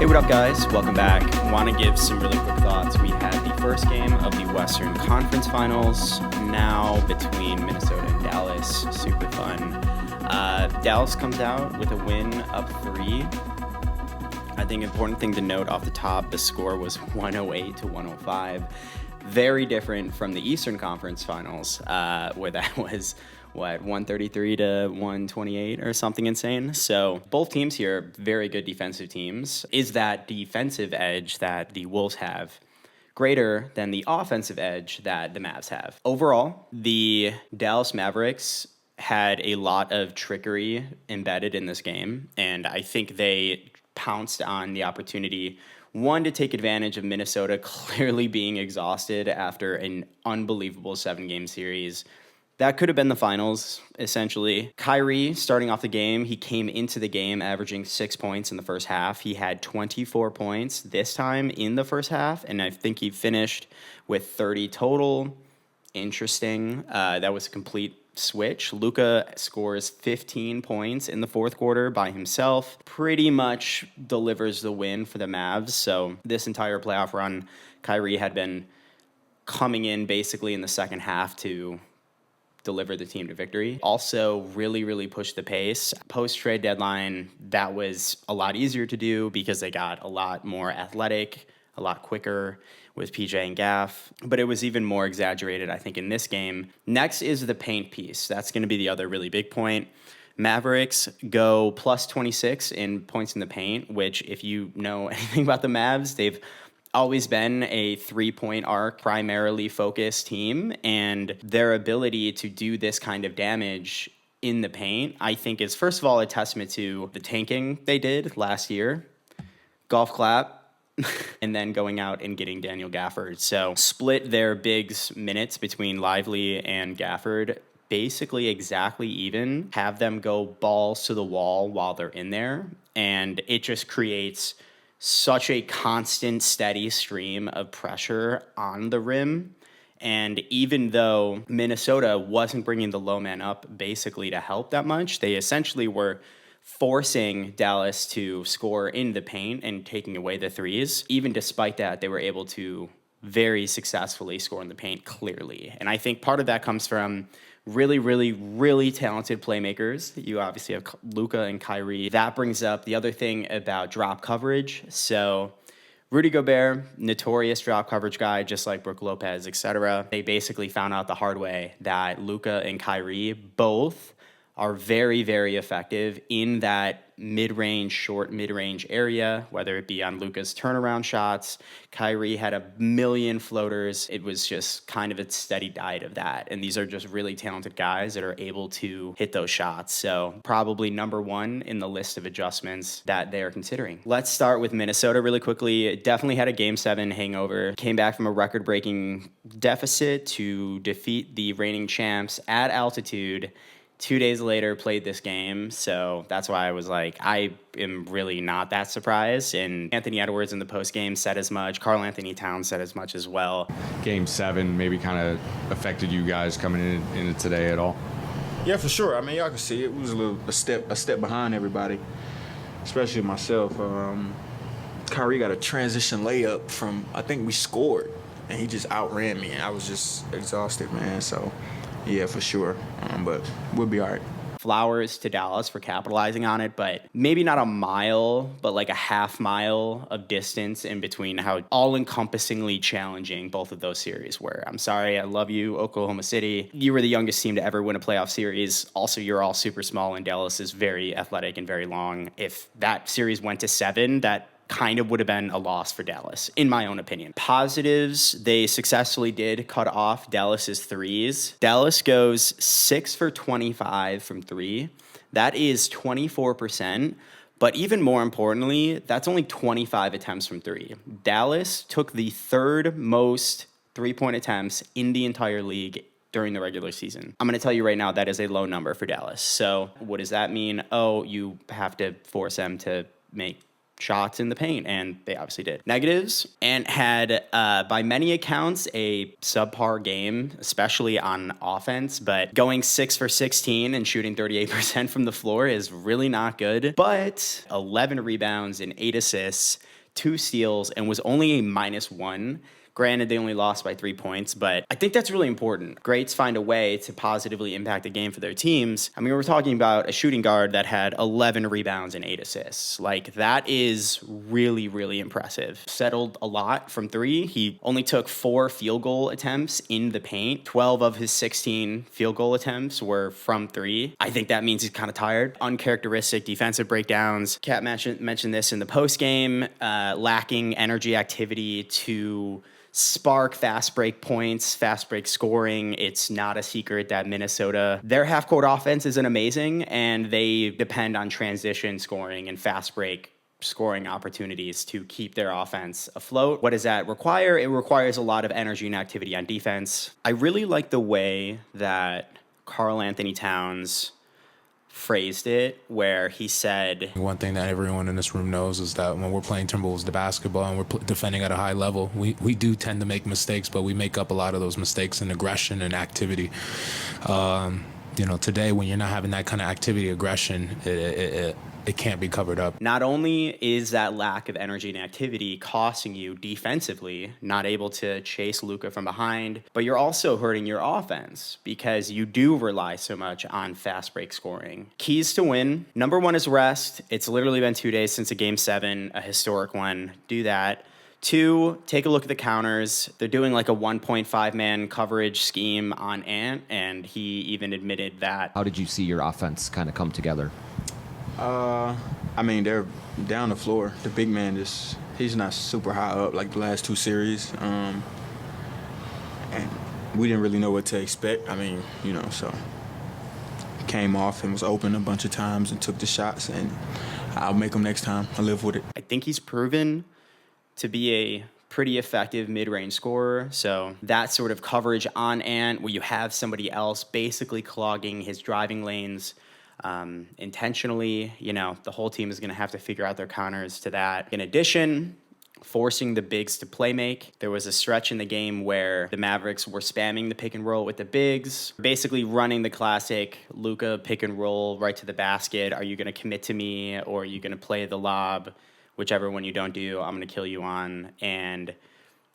Hey, what up, guys? Welcome back. Want to give some really quick thoughts. We had the first game of the Western Conference Finals now between Minnesota and Dallas. Super fun. Dallas comes out with a win up 3. I think important thing to note off the top, the score was 108 to 105. Very different from the Eastern Conference Finals, where that was 133 to 128 or something insane. So both teams here, very good defensive teams. Is that defensive edge that the Wolves have greater than the offensive edge that the Mavs have? Overall, the Dallas Mavericks had a lot of trickery embedded in this game, and I think they pounced on the opportunity, one, to take advantage of Minnesota clearly being exhausted after an unbelievable 7-game series. That could have been the finals, essentially. Kyrie, starting off the game, he came into the game averaging 6 points in the first half. He had 24 points this time in the first half, and I think he finished with 30 total. Interesting. That was a complete switch. Luka scores 15 points in the fourth quarter by himself. Pretty much delivers the win for the Mavs. So this entire playoff run, Kyrie had been coming in basically in the second half to deliver the team to victory. Also really pushed the pace. Post-trade deadline, that was a lot easier to do because they got a lot more athletic, a lot quicker with PJ and Gaff, but it was even more exaggerated, I think, in this game. Next is the paint piece. That's going to be the other really big point. Mavericks go plus 26 in points in the paint, which, if you know anything about the Mavs, they've always been a 3-point arc primarily focused team, and their ability to do this kind of damage in the paint, I think, is first of all a testament to the tanking they did last year. Golf clap. And then going out and getting Daniel Gafford. So split their bigs minutes between Lively and Gafford basically exactly even, have them go balls to the wall while they're in there, and it just creates such a constant, steady stream of pressure on the rim. And even though Minnesota wasn't bringing the low man up basically to help that much, they essentially were forcing Dallas to score in the paint and taking away the threes. Even despite that, they were able to very successfully score in the paint clearly. And I think part of that comes from really talented playmakers. You obviously have Luka and Kyrie. That brings up the other thing about drop coverage. So Rudy Gobert, notorious drop coverage guy, just like Brook Lopez, etc. They basically found out the hard way that Luka and Kyrie both are very effective in that short mid-range area, whether it be on Luka's turnaround shots. Kyrie had a million floaters. It was just kind of a steady diet of that. And these are just really talented guys that are able to hit those shots. So probably number 1 in the list of adjustments that they are considering. Let's start with Minnesota really quickly. It definitely had a Game 7 hangover. Came back from a record-breaking deficit to defeat the reigning champs at altitude. 2 days later, played this game, so that's why I was like, I am really not that surprised. And Anthony Edwards in the postgame said as much. Karl-Anthony Towns said as much as well. Game 7 maybe kind of affected you guys coming into today at all? Yeah, for sure. I mean, y'all can see it was a step behind everybody, especially myself. Kyrie got a transition layup from, I think we scored, and he just outran me, and I was just exhausted, man. So yeah, for sure. But we'll be all right. Flowers to Dallas for capitalizing on it, but maybe not a mile, but like a half mile of distance in between how all-encompassingly challenging both of those series were. I'm sorry, I love you, Oklahoma City. You were the youngest team to ever win a playoff series. Also, you're all super small, and Dallas is very athletic and very long. If that series went to 7, that kind of would have been a loss for Dallas, in my own opinion. Positives, they successfully did cut off Dallas's threes. Dallas goes 6 for 25 from 3. That is 24%. But even more importantly, that's only 25 attempts from 3. Dallas took the 3rd most 3-point attempts in the entire league during the regular season. I'm going to tell you right now, that is a low number for Dallas. So what does that mean? Oh, you have to force them to make shots in the paint, and they obviously did. Negatives, Ant had, by many accounts, a subpar game, especially on offense, but going 6 for 16 and shooting 38% from the floor is really not good. But 11 rebounds and 8 assists, 2 steals, and was only a -1. Granted, they only lost by 3 points, but I think that's really important. Greats find a way to positively impact the game for their teams. I mean, we're talking about a shooting guard that had 11 rebounds and 8 assists. Like, that is really, really impressive. Settled a lot from 3. He only took 4 field goal attempts in the paint. 12 of his 16 field goal attempts were from 3. I think that means he's kind of tired. Uncharacteristic defensive breakdowns. Kat mentioned this in the post game, lacking energy activity to spark fast break points, fast break scoring. It's not a secret that Minnesota, their half court offense isn't amazing, and they depend on transition scoring and fast break scoring opportunities to keep their offense afloat. What does that require? It requires a lot of energy and activity on defense. I really like the way that Karl-Anthony Towns phrased it, where he said, one thing that everyone in this room knows is that when we're playing Timberwolves, the basketball, and we're defending at a high level, we do tend to make mistakes, but we make up a lot of those mistakes in aggression and activity. Today, when you're not having that kind of activity, aggression, it can't be covered up. Not only is that lack of energy and activity costing you defensively, not able to chase Luka from behind, but you're also hurting your offense because you do rely so much on fast break scoring. Keys to win. Number 1 is rest. It's literally been 2 days since a Game 7, a historic one. Do that. 2, take a look at the counters. They're doing like a 1.5-man coverage scheme on Ant, and he even admitted that. How did you see your offense kind of come together? They're down the floor. The big man he's not super high up like the last 2 series. And we didn't really know what to expect. So came off and was open a bunch of times and took the shots, and I'll make them next time. I live with it. I think he's proven to be a pretty effective mid-range scorer. So that sort of coverage on Ant, where you have somebody else basically clogging his driving lanes intentionally, the whole team is going to have to figure out their counters to that. In addition, forcing the bigs to play make. There was a stretch in the game where the Mavericks were spamming the pick and roll with the bigs, basically running the classic Luka pick and roll right to the basket. Are you going to commit to me, or are you going to play the lob? Whichever one you don't do, I'm going to kill you on. And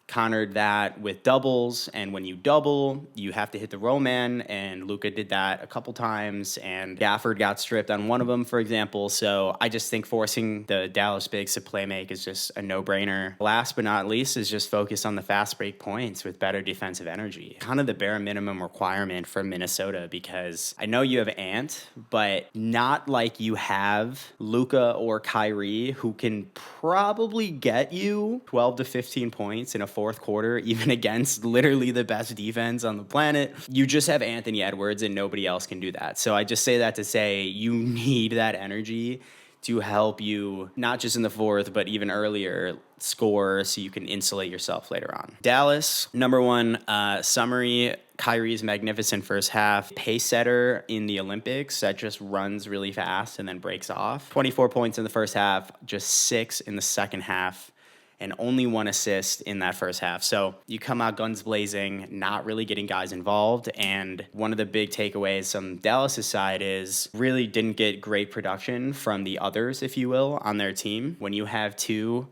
countered that with doubles, and when you double, you have to hit the roll man, and Luka did that a couple times, and Gafford got stripped on one of them, for example. So I just think forcing the Dallas bigs to play make is just a no-brainer. Last but not least is just focus on the fast break points with better defensive energy. Kind of the bare minimum requirement for Minnesota, because I know you have Ant, but not like you have Luka or Kyrie, who can probably get you 12 to 15 points in a fourth quarter, even against literally the best defense on the planet. You just have Anthony Edwards, and nobody else can do that. So I just say that to say you need that energy to help you, not just in the fourth, but even earlier, score so you can insulate yourself later on. Dallas, number 1, summary, Kyrie's magnificent first half. Pace setter in the Olympics that just runs really fast and then breaks off. 24 points in the first half, just 6 in the second half, and only 1 assist in that first half. So you come out guns blazing, not really getting guys involved. And one of the big takeaways from Dallas' side is really didn't get great production from the others, if you will, on their team. When you have 2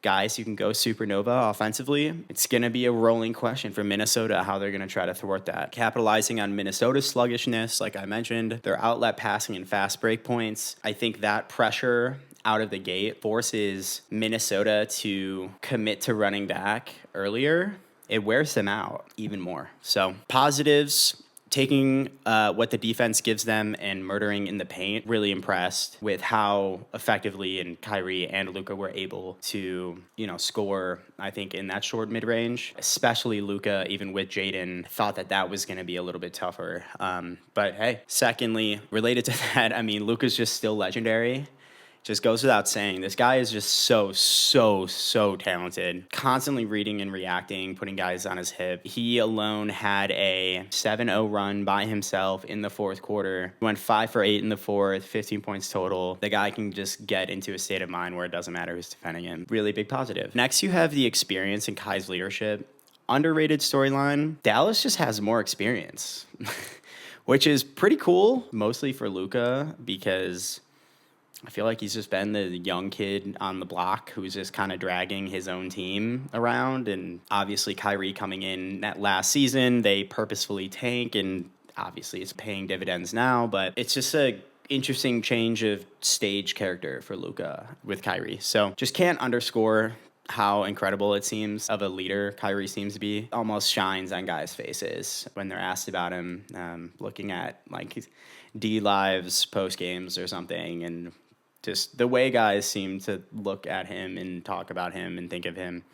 guys who can go supernova offensively, it's going to be a rolling question for Minnesota how they're going to try to thwart that. Capitalizing on Minnesota's sluggishness, like I mentioned, their outlet passing and fast break points. I think that pressure out of the gate forces Minnesota to commit to running back earlier. It wears them out even more. So positives, taking what the defense gives them and murdering in the paint. Really impressed with how effectively and Kyrie and Luka were able to, score, I think, in that short mid-range. Especially Luka, even with Jaden, thought that was going to be a little bit tougher. But hey, secondly, related to that, Luka's just still legendary. Just goes without saying. This guy is just so talented. Constantly reading and reacting, putting guys on his hip. He alone had a 7-0 run by himself in the fourth quarter. He went 5 for 8 in the fourth, 15 points total. The guy can just get into a state of mind where it doesn't matter who's defending him. Really big positive. Next, you have the experience and Kai's leadership. Underrated storyline. Dallas just has more experience, which is pretty cool, mostly for Luka, because I feel like he's just been the young kid on the block who's just kind of dragging his own team around. And obviously Kyrie coming in that last season, they purposefully tank, and obviously it's paying dividends now, but it's just a interesting change of stage character for Luka with Kyrie. So just can't underscore how incredible it seems of a leader Kyrie seems to be. Almost shines on guys' faces when they're asked about him, looking at like D-Live's post games or something, and just the way guys seem to look at him and talk about him and think of him.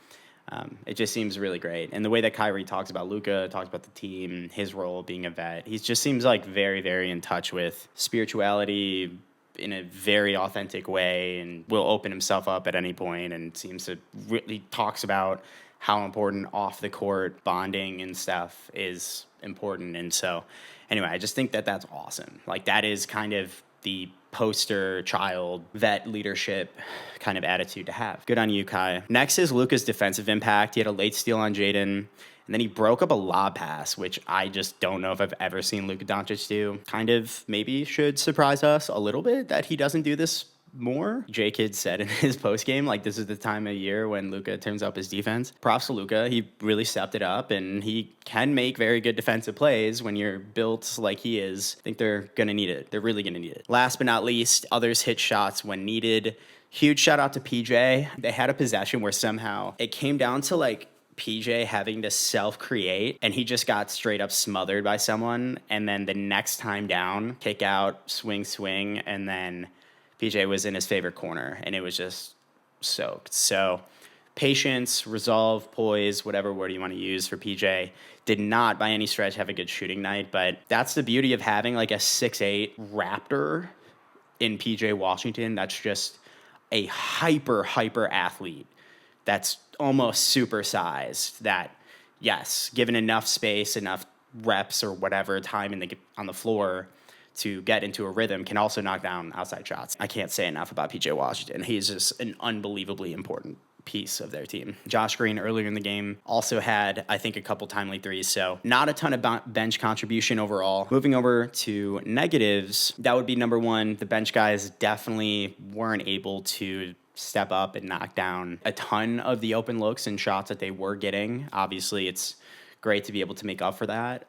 It just seems really great. And the way that Kyrie talks about Luka, talks about the team, his role being a vet, he just seems like very, very in touch with spirituality in a very authentic way, and will open himself up at any point, and seems to really talks about how important off the court bonding and stuff is important. And so anyway, I just think that that's awesome. Like, that is kind of the poster child vet leadership kind of attitude to have. Good on you, Kai. Next is Luka's defensive impact. He had a late steal on Jaden, and then he broke up a lob pass, which I just don't know if I've ever seen Luka Doncic do. Kind of maybe should surprise us a little bit that he doesn't do this more. J-Kid said in his postgame, like, this is the time of year when Luka turns up his defense. Props to Luka. He really stepped it up, and he can make very good defensive plays when you're built like he is. I think they're going to need it. They're really going to need it. Last but not least, others hit shots when needed. Huge shout out to PJ. They had a possession where somehow it came down to like PJ having to self-create, and he just got straight up smothered by someone. And then the next time down, kick out, swing, and then PJ was in his favorite corner, and it was just soaked. So patience, resolve, poise, whatever word you want to use for PJ, did not by any stretch have a good shooting night, but that's the beauty of having like a 6'8" Raptor in PJ Washington. That's just a hyper athlete that's almost supersized, that, yes, given enough space, enough reps or whatever time on the floor to get into a rhythm, can also knock down outside shots. I can't say enough about PJ Washington. He's just an unbelievably important piece of their team. Josh Green earlier in the game also had, I think, a couple timely threes, so not a ton of bench contribution overall. Moving over to negatives, that would be number one. The bench guys definitely weren't able to step up and knock down a ton of the open looks and shots that they were getting. Obviously, it's great to be able to make up for that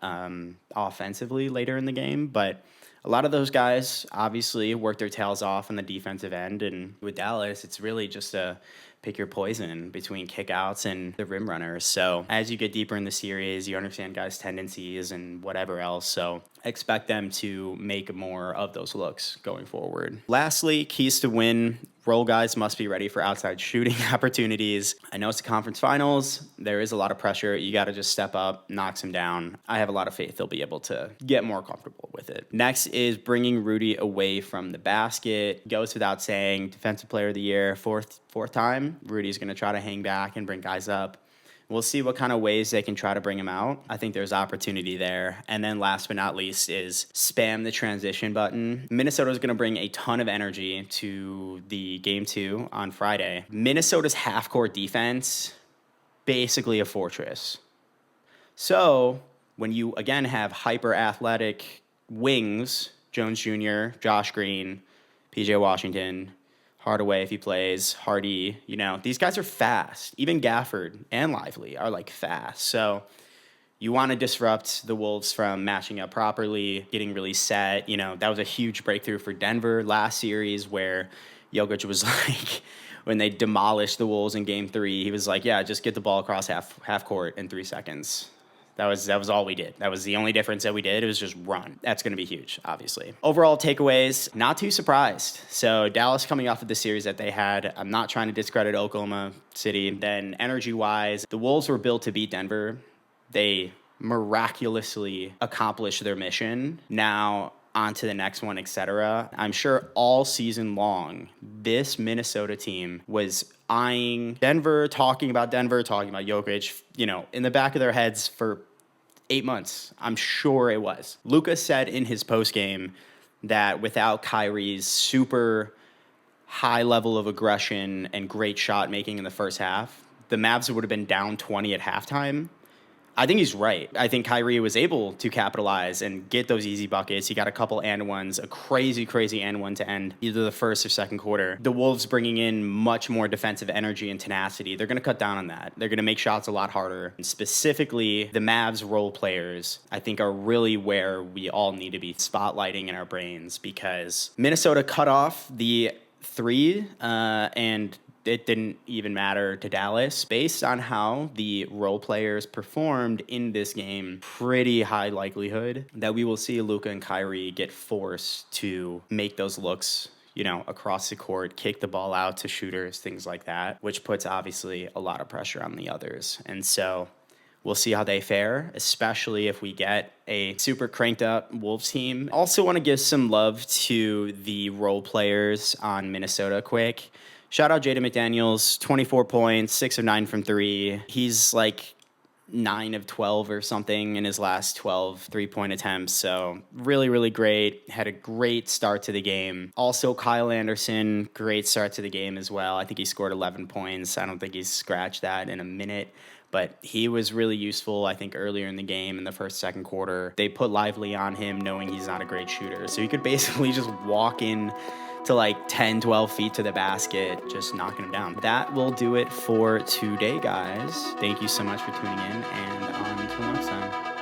offensively later in the game, but a lot of those guys obviously work their tails off on the defensive end, and with Dallas, it's really just a pick your poison between kickouts and the rim runners. So as you get deeper in the series, you understand guys' tendencies and whatever else. So expect them to make more of those looks going forward. Lastly, keys to win. Role guys must be ready for outside shooting opportunities. I know it's the conference finals. There is a lot of pressure. You got to just step up, knock them down. I have a lot of faith they'll be able to get more comfortable with it. Next is bringing Rudy away from the basket. Goes without saying, defensive player of the year, fourth time. Rudy's going to try to hang back and bring guys up. We'll see what kind of ways they can try to bring him out. I think there's opportunity there. And then last but not least is spam the transition button. Minnesota is going to bring a ton of energy to the game 2 on Friday. Minnesota's half-court defense, basically a fortress. So when you, again, have hyper-athletic wings, Jones Jr., Josh Green, PJ Washington, Hardaway if he plays, Hardy, these guys are fast. Even Gafford and Lively are like fast. So you want to disrupt the Wolves from matching up properly, getting really set. That was a huge breakthrough for Denver last series where Jokic was like, when they demolished the Wolves in game 3, he was like, yeah, just get the ball across half court in 3 seconds. That was all we did. That was the only difference that we did. It was just run. That's going to be huge, obviously. Overall takeaways, not too surprised. So Dallas coming off of the series that they had, I'm not trying to discredit Oklahoma City. Then energy-wise, the Wolves were built to beat Denver. They miraculously accomplished their mission. Now, on to the next one, etc. I'm sure all season long, this Minnesota team was eyeing Denver, talking about Jokic, in the back of their heads for 8 months. I'm sure it was. Luka said in his postgame that without Kyrie's super high level of aggression and great shot making in the first half, the Mavs would have been down 20 at halftime. I think he's right. I think Kyrie was able to capitalize and get those easy buckets. He got a couple and ones, a crazy and one to end either the first or second quarter. The Wolves bringing in much more defensive energy and tenacity. They're going to cut down on that. They're going to make shots a lot harder. And specifically, the Mavs role players, I think, are really where we all need to be spotlighting in our brains, because Minnesota cut off the three and it didn't even matter to Dallas. Based on how the role players performed in this game, pretty high likelihood that we will see Luka and Kyrie get forced to make those looks, across the court, kick the ball out to shooters, things like that, which puts obviously a lot of pressure on the others. And so we'll see how they fare, especially if we get a super cranked up Wolves team. Also want to give some love to the role players on Minnesota quick. Shout out Jaden McDaniels, 24 points, 6 of 9 from 3. He's like 9 of 12 or something in his last 12 three-point attempts. So really, really great. Had a great start to the game. Also, Kyle Anderson, great start to the game as well. I think he scored 11 points. I don't think he's scratched that in a minute. But he was really useful, I think, earlier in the game in the first, second quarter. They put Lively on him knowing he's not a great shooter. So he could basically just walk in to like 10, 12 feet to the basket, just knocking him down. That will do it for today, guys. Thank you so much for tuning in, and until next time.